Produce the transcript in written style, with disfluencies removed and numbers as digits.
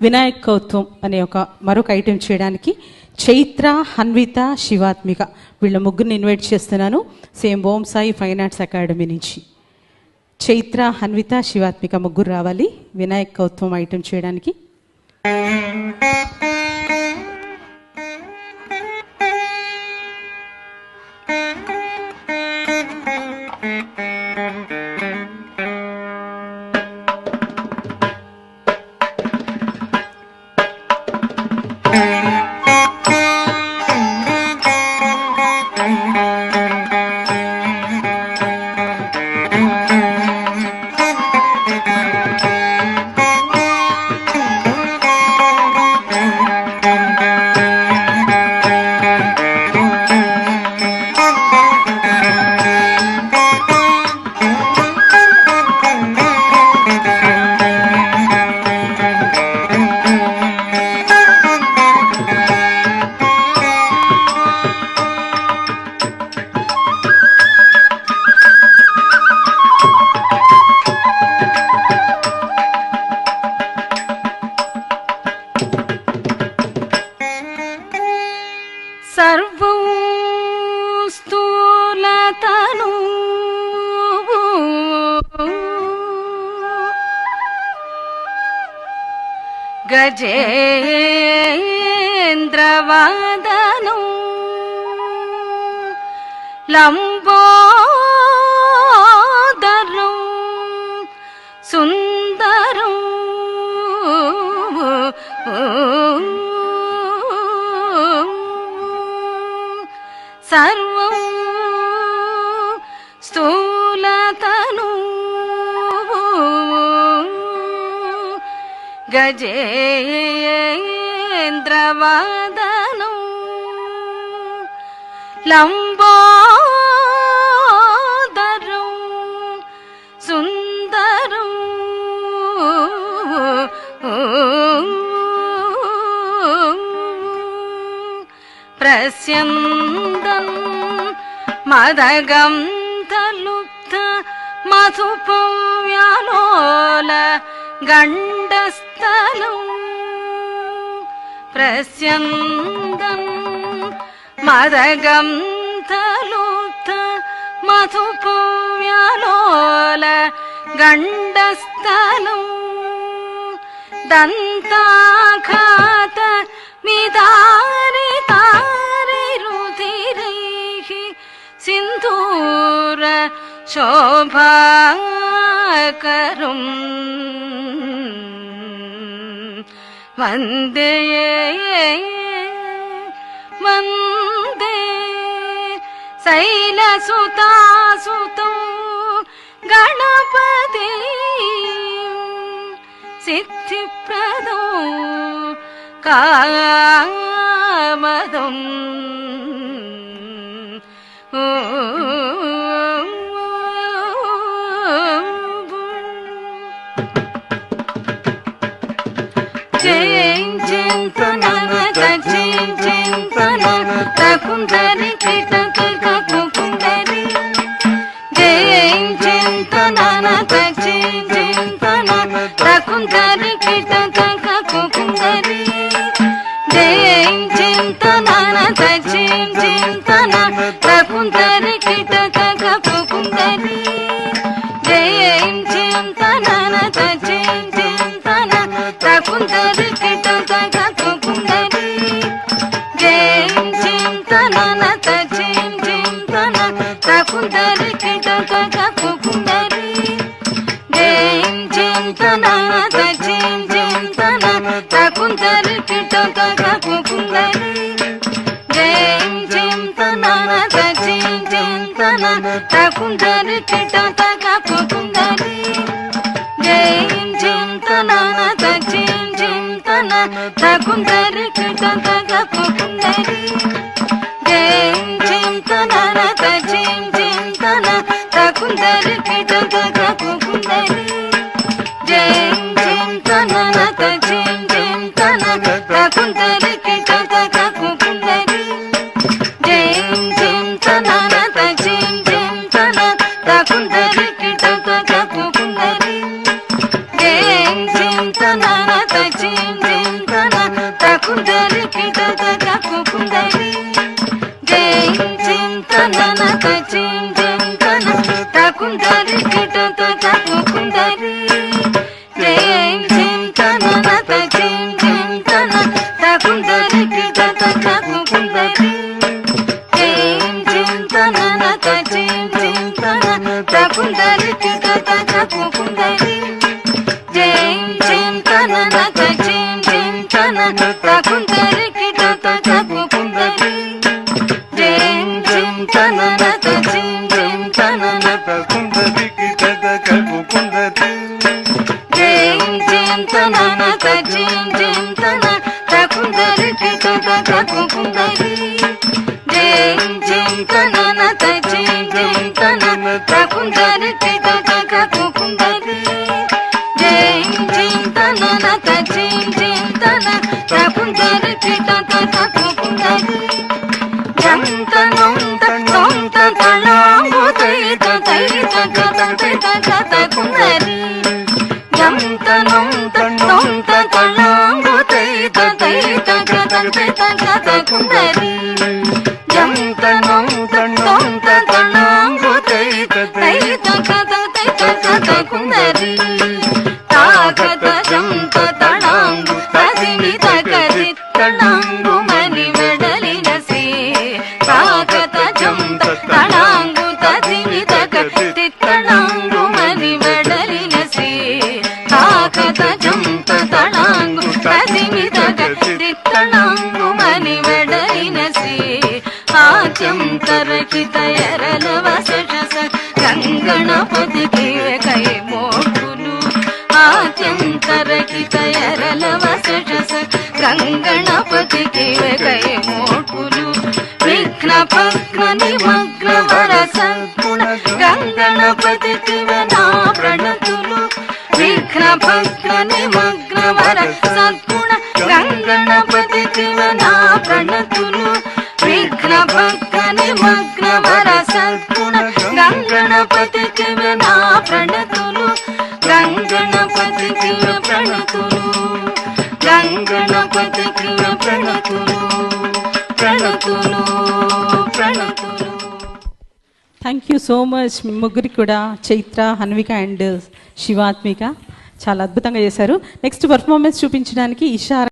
వినాయక్ కౌత్వం అనే మరొక ఐటెం చేయడానికి చైత్ర, హన్విత, శివాత్మిక వీళ్ళ ముగ్గురిని ఇన్వైట్ చేస్తున్నాను. Same Om Sai fine arts academy నుంచి చైత్ర, హన్విత, శివాత్మిక ముగ్గురు రావాలి వినాయక్ కౌత్వం ఐటెం చేయడానికి. సర్వం స్థూలతను గజేంద్రవదనం లంబోదరం సుందరం సర్వం స్థూలతను గజేంద్రవదనం లంబోదరం సుందరం ప్రస్యందన్ మదగంధలుప్త మధుపవ్యాలోల గండస్థలం ప్రస్యందన్ మదగంధలుప్త మధుపవ్యాలోల గండస్థలం దంతాఘాత మిదారితారిరుధిరైః సింధూర శోభాకరం వందే వందే శైలసుతాసుతం గణపతి సిద్ధిప్రదో కామదం చింతన తకుందరి కిటక కుకుందరి చింతన తకుందరి కిటక కుకుందరి చింతన తకుందరి కిటక కుకుందరి చింతన తకుందరి కిటక కుకుందరి చింతన తకుందరి కిటక కుకుందరి చింతన తకుందరి కిటక కుకుందరి చింతన తకుందరి కిటక కుకుందరి చింతన తకుందరి కిటక కుకుందరి చింతన తకుందరి కిటక కుకుందరి చింతన తకుందరి కిటక కుకుందరి చింతన తకుందరి కిటక కుకుందరి చింతన తజిం జిం తనన తకుందరికి తత తకుందరి జిం జిం తనన తజిం జిం తనన తకుందరికి తత తకుందరి జిం జిం తనన తజిం జిం తనన తకుందరికి తత తకుందరి జిం జిం తనన తజిం జిం తనన తకుందరికి తత తకుందరి జిం జిం తనన తజిం జిం తనన తకుందరికి తత తకుందరి జంత నొంత నొంత తళాంగు తైత తైత తత తైత తకుందరి జంత నొంత నొంత తళాంగు తైత తైత తత తైత తకుందరి జంత నొంత నొంత తళాంగు తైత తైత తత తైత తకుందరి తాకత జంత తళాంగు తసిమి తగది తళాంగు మని మెడలిన సే తాకత జంత తళాంగు తసిమి తగది తళాంగు మని మెడలిన సే తాకత జంత తళాంగు తసిమి తగది తళాంగు మని మెడలిన సే ఆద్యంతరకిత ఎరల వసషస గంగణపతికి కై మోటులు ఆద్యంతరకిత ఎరల వసషస గంగణపతికి కై మోటులు విఘ్న భగ్న నిమగ్న వర సద్గుణ గంగణపతికి నా ప్రణతులు విఘ్న భగ్న నిమగ్న వర సద్గుణ గంగణపతికి నా ప్రణతులు విఘ్న భగ్న నిమగ్న వర సద్గుణ గంగణపతికి నా ప్రణతులు గంగణపతికి ప్రణతులు గంగణపతికి ప్రణతులు ప్రణతులు ప్రణతులు. Thank you so much. మీ ముగ్గురికి కూడా చైత్ర, హన్విక అండ్ శివాత్మిక చాలా అద్భుతంగా చేశారు. నెక్స్ట్ పర్ఫార్మెన్స్ చూపించడానికి ఇషా